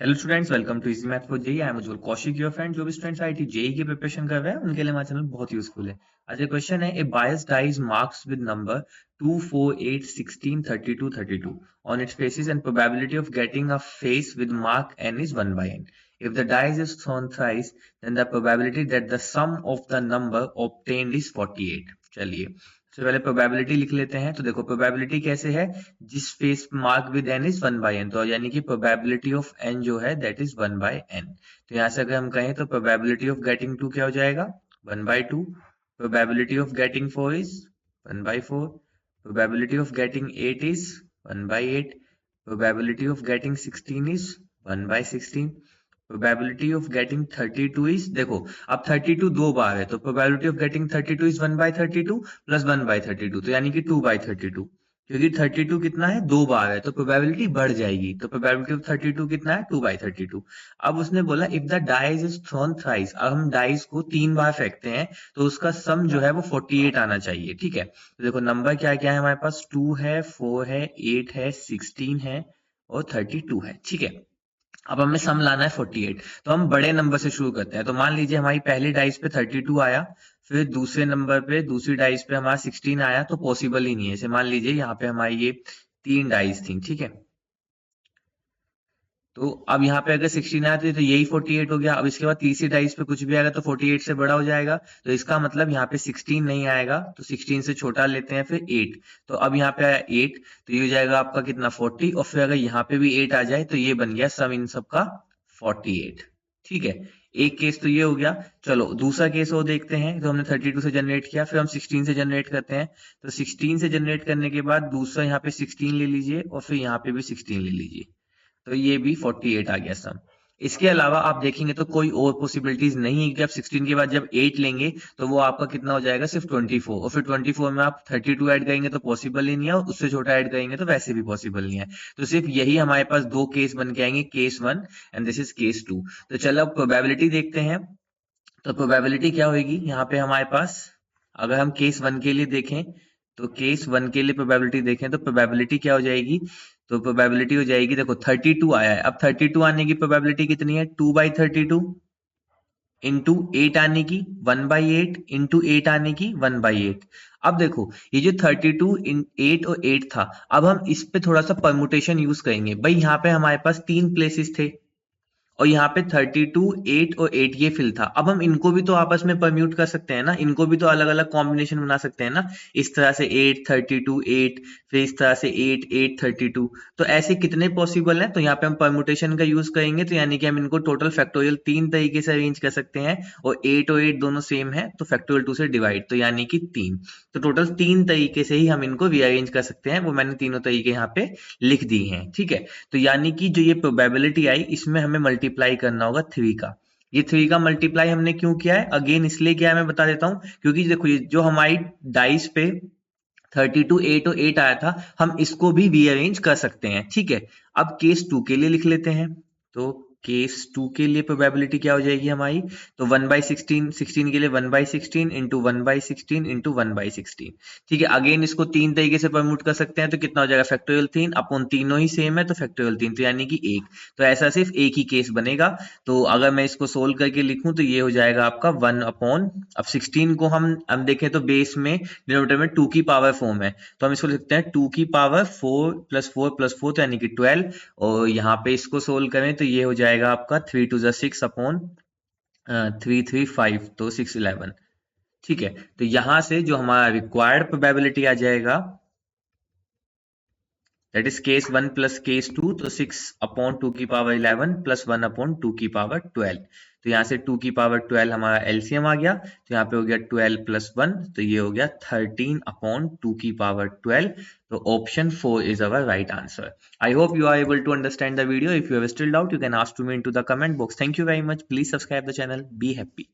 Hello students, welcome to easy math for JEE. I am Ujjwal Kaushik, your friend. जो भी students IIT JEE की preparation कर रहे हैं उनके लिए हमारा चैनल बहुत यूजफुल है। आज एक क्वेश्चन है, ए बायस dies marks with number 2 4 8 16 32 32 on its faces and probability of getting a face with mark n is 1 by n. If the dice is thrown thrice, then the probability that the sum of the number obtained is 48. चलिए सबसे पहले probability लिख लेते हैं। तो देखो probability कैसे है, जिस face mark with n is 1 by n, तो यानी कि प्रोबेबिलिटी ऑफ एन जो है दैट इज 1 बाई एन। तो यहाँ से अगर हम कहें तो प्रोबेबिलिटी ऑफ गेटिंग 2 क्या हो जाएगा, 1 by 2। Probability of getting 4 is 1 by 4। Probability of getting 8 is 1 by 8। Probability of getting 16 is 1 by 16। Probability of getting 32 is, देखो अब 32 दो बार है तो probability of getting 32 is 1 by 32 plus 1 by 32, तो यानी कि 2 बाई 32। क्योंकि 32 कितना है, दो बार है, तो प्रोबेबिलिटी बढ़ जाएगी। तो प्रोबेबिलिटी ऑफ 32 कितना है, 2 बाई 32। अब उसने बोला if the dice is throne thrice, अब हम डाइस को 3 बार फेंकते हैं तो उसका सम जो है वो 48 आना चाहिए। ठीक है, तो देखो नंबर क्या क्या है हमारे पास, 2 है, 4 है, 8 है, 16 है और 32 है। ठीक है, अब हमें सम लाना है 48। तो हम बड़े नंबर से शुरू करते हैं। तो मान लीजिए हमारी पहली डाइस पे 32 आया, फिर दूसरे नंबर पे दूसरी डाइस पे हमारा 16 आया, तो पॉसिबल ही नहीं है। जैसे मान लीजिए यहाँ पे हमारी ये 3 डाइस थी, ठीक है। तो अब यहाँ पे अगर 16 आया तो यही 48 हो गया। अब इसके बाद तीसरी डाइस पे कुछ भी आएगा तो 48 से बड़ा हो जाएगा। तो इसका मतलब यहाँ पे 16 नहीं आएगा, तो 16 से छोटा लेते हैं, फिर 8। तो अब यहाँ पे आया 8, तो ये हो जाएगा आपका कितना, 40। और फिर अगर यहाँ पे भी 8 आ जाए तो ये बन गया सम इन सबका 48। ठीक है, एक केस तो ये हो गया। चलो दूसरा केस वो देखते हैं। तो हमने 32 से जनरेट किया, फिर हम 16 से जनरेट करते हैं। तो 16 से जनरेट करने के बाद दूसरा यहाँ पे 16 ले लीजिए और फिर यहाँ पे भी 16 ले लीजिए, तो ये भी 48 आ गया सम। इसके अलावा आप देखेंगे तो कोई और पॉसिबिलिटीज नहीं है कि आप 16 के बाद जब 8 लेंगे तो वो आपका कितना हो जाएगा, सिर्फ 24। और फिर 24 में आप 32 ऐड करेंगे तो पॉसिबल ही नहीं है, और उससे छोटा ऐड करेंगे तो वैसे भी पॉसिबल नहीं है। तो सिर्फ यही हमारे पास दो केस बन के आएंगे, case 1 and this is case 2। तो चलो अब प्रोबेबिलिटी देखते हैं। तो प्रोबेबिलिटी क्या होगी यहाँ पे हमारे पास, अगर हम केस 1 के लिए देखें, तो केस 1 के लिए प्रोबेबिलिटी देखें तो प्रोबेबिलिटी क्या हो जाएगी। तो प्रोबेबिलिटी हो जाएगी, देखो 32 आया है, अब 32 आने की प्रोबेबिलिटी कितनी है, 2 बाई 32 इंटू 8 आने की 1 बाई 8 इंटू 8 आने की 1 बाई 8। अब देखो ये जो 32 इन 8 और 8 था, अब हम इस पे थोड़ा सा परमुटेशन यूज करेंगे। भाई यहाँ पे हमारे पास 3 प्लेसेस थे और यहाँ पे 32 8 और 8 ये फिल था। अब हम इनको भी तो आपस में परम्यूट कर सकते हैं ना, इनको भी तो अलग अलग कॉम्बिनेशन बना सकते हैं ना। इस तरह से 8 32 8, फिर इस तरह से 8 8 32। तो ऐसे कितने पॉसिबल हैं, तो यहाँ पे हम परम्यूटेशन का यूज करेंगे। तो यानी कि हम इनको टोटल फैक्टोरियल 3 तरीके से अरेंज कर सकते हैं, और 8 और 8 दोनों सेम है तो फैक्टोरियल 2 से डिवाइड, तो यानी कि 3। तो टोटल 3 तरीके से ही हम इनको रीअरेंज कर सकते हैं, वो मैंने तीनों तरीके यहाँ पे लिख दी हैं। ठीक है, तो यानी कि जो ये प्रोबेबिलिटी आई इसमें हमें मल्टीप्लाई करना होगा 3 का। ये 3 का मल्टीप्लाई हमने क्यों किया है, अगेन इसलिए किया है, मैं बता देता हूं। क्योंकि देखो ये जो हमारी डाइस पे 32 8 और 8 आया था, हम इसको भी रीअरेंज कर सकते हैं। ठीक है, अब केस 2 के लिए लिख लेते हैं। तो केस 2 के लिए प्रोबेबिलिटी क्या हो जाएगी हमारी, तो 1 बाई 16, 16 के लिए 1 by 16 into 1 by 16 into 1 by 16। ठीक है, अगेन इसको 3 तरीके से परम्यूट कर सकते हैं, तो कितना हो जाएगा, फैक्टोरियल 3 अपन तीनों ही सेम है तो फैक्टोरियल 3, तो यानी कि 1। तो ऐसा सिर्फ एक ही केस बनेगा। तो अगर मैं इसको सोल्व करके लिखूं तो ये हो जाएगा आपका 1 अपॉन, अब 16 को हम देखें तो बेस में डिनोमिनेटर में 2 की पावर 4 में, तो हम इसको लिखते हैं 2 की पावर 4 प्लस 4 प्लस 4, तो यानी कि 12। और यहाँ पे इसको सोल्व करें तो ये हो जाएगा आपका 3 टू ज़ 6 अपॉन 3 3 5, तो 6 11। ठीक है, तो यहां से जो हमारा रिक्वायर्ड प्रोबेबिलिटी आ जाएगा that is case 1 plus case 2, तो 6 अपॉन 2 की पावर 11 प्लस 1 अपॉन 2 की पावर 12। तो यहाँ से 2 की पावर 12 हमारा एलसीएम आ गया, तो यहाँ पे हो गया 12 प्लस 1, तो ये हो गया 13 अपॉन 2 की पावर 12। तो option 4 is our right answer. I hope you are able to understand the video. If you have still doubt, you can ask to me into the comment box. Thank you very much. Please subscribe the channel. Be happy.